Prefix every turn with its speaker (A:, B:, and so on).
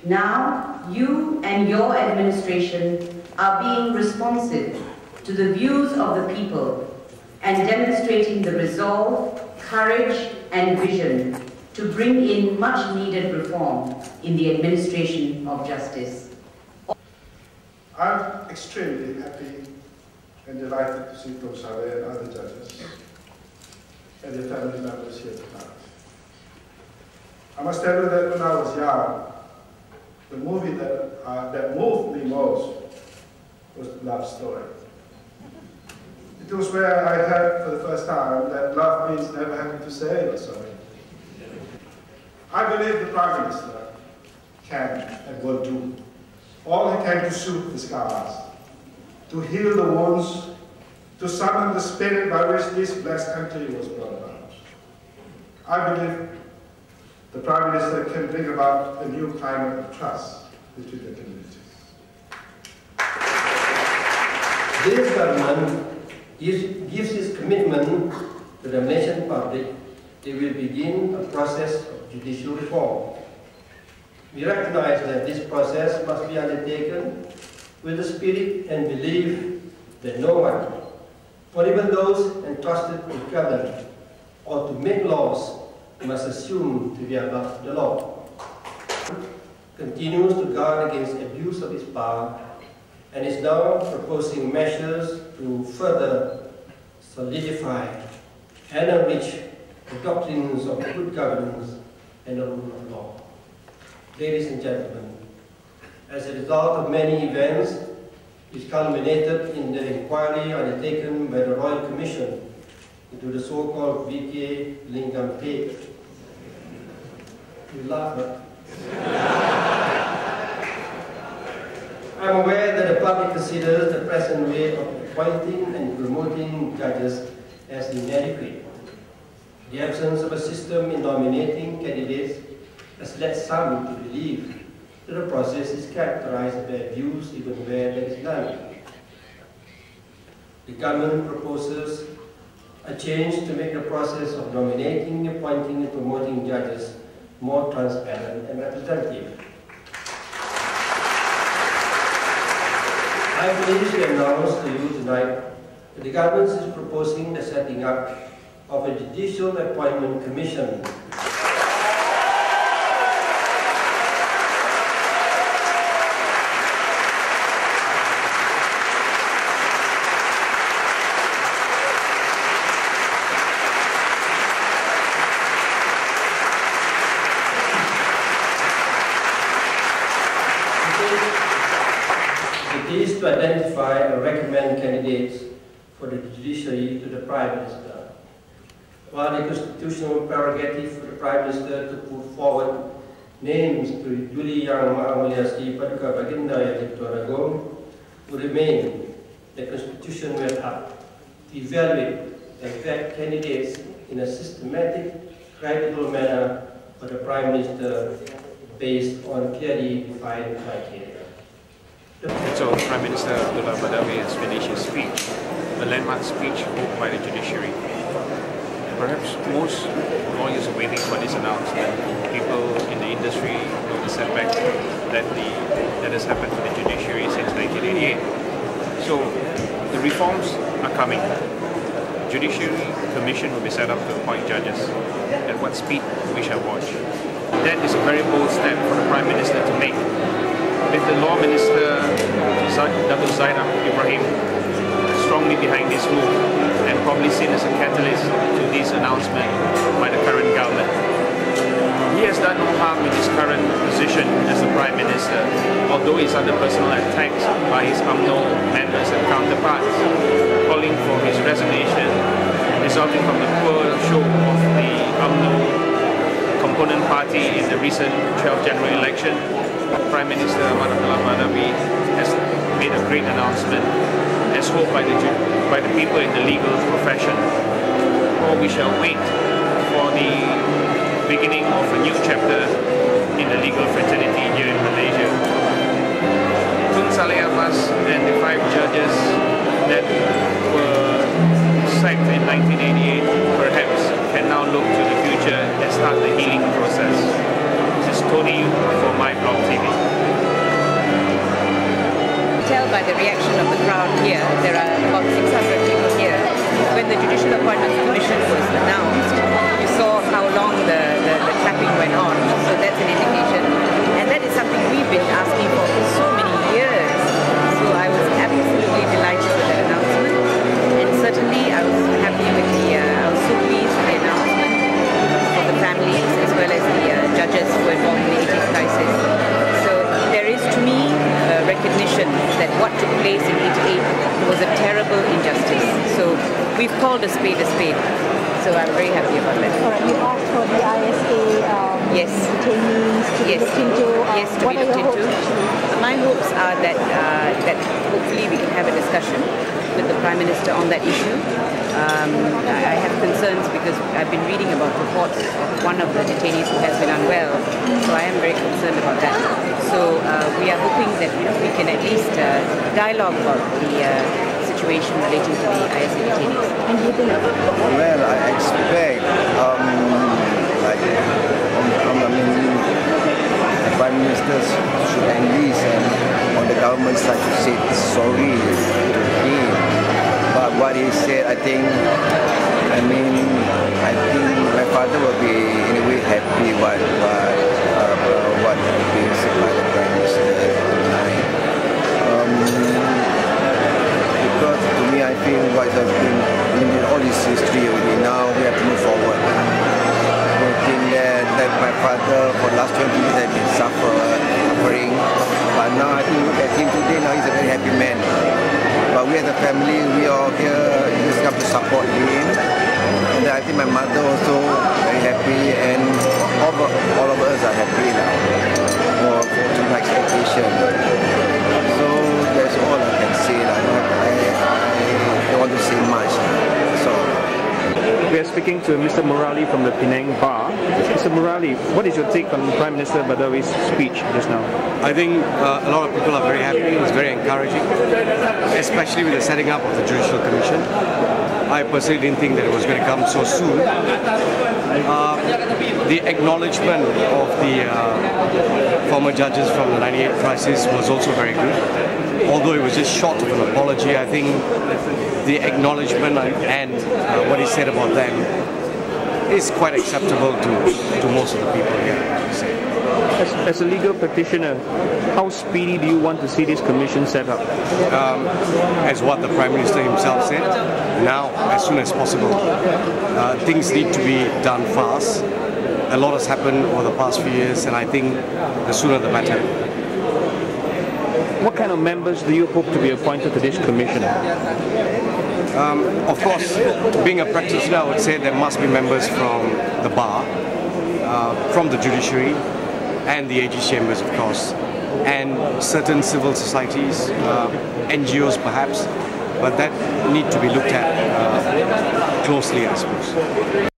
A: Now, you and your administration are being responsive to the views of the people and demonstrating the resolve, courage and vision to bring in much needed reform in the administration of justice.
B: I'm extremely happy and delighted to see Prof. Saleh and other judges and their family members here tonight. I must tell you that when I was young, the movie that moved me most was Love Story. It was where I heard for the first time that love means never having to say you're sorry. I believe the Prime Minister can and will do all he can to soothe the scars, to heal the wounds, to summon the spirit by which this blessed country was brought about. I believe the Prime Minister can bring about a new climate of trust between the communities.
C: This government gives its commitment to the Malaysian public. It will begin a process of judicial reform. We recognize that this process must be undertaken with the spirit and belief that no one, or even those entrusted to govern or to make laws, must assume to be above the law. Continues to guard against abuse of its power and is now proposing measures to further solidify and enrich the doctrines of good governance and the rule of law. Ladies and gentlemen, as a result of many events which culminated in the inquiry undertaken by the Royal Commission into the so-called VK Lingam tape. You laugh, but I'm aware that the public considers the present way of appointing and promoting judges as inadequate. The absence of a system in nominating candidates has led some to believe that the process is characterized by abuse even where there is none. The government proposes a change to make the process of nominating, appointing and promoting judges more transparent and representative. I am pleased to announce to you tonight that the government is proposing the setting up of a Judicial Appointment Commission. It is to identify and recommend candidates for the judiciary to the Prime Minister. While the constitutional prerogative for the Prime Minister to put forward names to Juli Yang Maha Mulia Sri Paduka Baginda Yang Tuan Agong would remain, the Constitution will have to evaluate and vet candidates in a systematic, credible manner for the Prime Minister based on clearly defined criteria.
D: So Prime Minister Abdullah Badawi has finished his speech, a landmark speech held by the judiciary. Perhaps most lawyers are waiting for this announcement. People in the industry know the setback that has happened to the judiciary since 1988. So the reforms are coming. Judiciary Commission will be set up to appoint judges. At what speed we shall watch. That is a very bold step for the Prime Minister to make. With the Law Minister Datuk Zainab Ibrahim strongly behind this move and probably seen as a catalyst to this announcement by the current government. He has done no harm in his current position as the Prime Minister, although he's under personal attacks by his UMNO members and counterparts, calling for his resignation, resulting from the poor show of the UMNO component party in the recent 12 January election. Prime Minister Badawi has made a great announcement, as hoped by the people in the legal profession. Or we shall wait for the beginning of a new chapter in the legal fraternity here in Malaysia. Tun Saleh Abbas and the 5 judges that were sacked in 1988 perhaps can now look to the future and start the healing process. This is Tony for MyBlog TV.
E: Tell by the reaction of the crowd here, there are about 600 people here. When the Judicial Appointments Commission was announced, you saw how long the clapping went on, so that's an indication. And that is something we've been asking for so many years. So I was absolutely delighted with the announcement, and certainly I was happy with I was so pleased with the announcement for the families as well as the judges who were involved in the 80th crisis. So there is, to me, recognition that what took place in 88 was a terrible injustice. So we've called a spade a spade. So I'm very happy about that.
F: Alright, you asked for the ISA
E: yes.
F: detainees to be looked into.
E: Yes, to be looked into. My hopes are that hopefully we can have a discussion with the Prime Minister on that issue. I have concerns because I've been reading about reports of one of the detainees who has been unwell, so I am very concerned about that. So we are hoping that we can at least dialogue about the situation relating to the ISA detainees.
G: Well, I expect the Prime Minister should enlist and on the government side to say sorry to him. But what he said, I think my father will be in a way happy what being said by the Prime Minister tonight. Because to me, I feel what has been in all this history already. Now we have to move forward. I think that my father for the last 20 years has been suffering, but now I think look at him today. Now he's a very happy man. But we as a family, we are here just come to support him. And I think my mother also very happy, and all of us are happy now for my expectation. So that's all I can say. I don't want to say much. So
H: we are speaking to Mr. Murali from the Penang Bar. Mr. Murali, what is your take on Prime Minister Badawi's speech just now?
I: I think a lot of people are very happy. It was very encouraging, especially with the setting up of the Judicial Commission. I personally didn't think that it was going to come so soon. The acknowledgement of the former judges from the 98 crisis was also very good. Although it was just short of an apology, I think the acknowledgement and what he said about them is quite acceptable to most of the people here, I would say.
H: As a legal practitioner, how speedy do you want to see this commission set up?
I: As what the Prime Minister himself said, now, as soon as possible. Things need to be done fast. A lot has happened over the past few years, and I think the sooner the better.
H: What kind of members do you hope to be appointed to this commission?
I: Of course, being a practitioner, I would say there must be members from the bar, from the judiciary, and the AG chambers, of course, and certain civil societies, NGOs perhaps, but that need to be looked at closely, I suppose.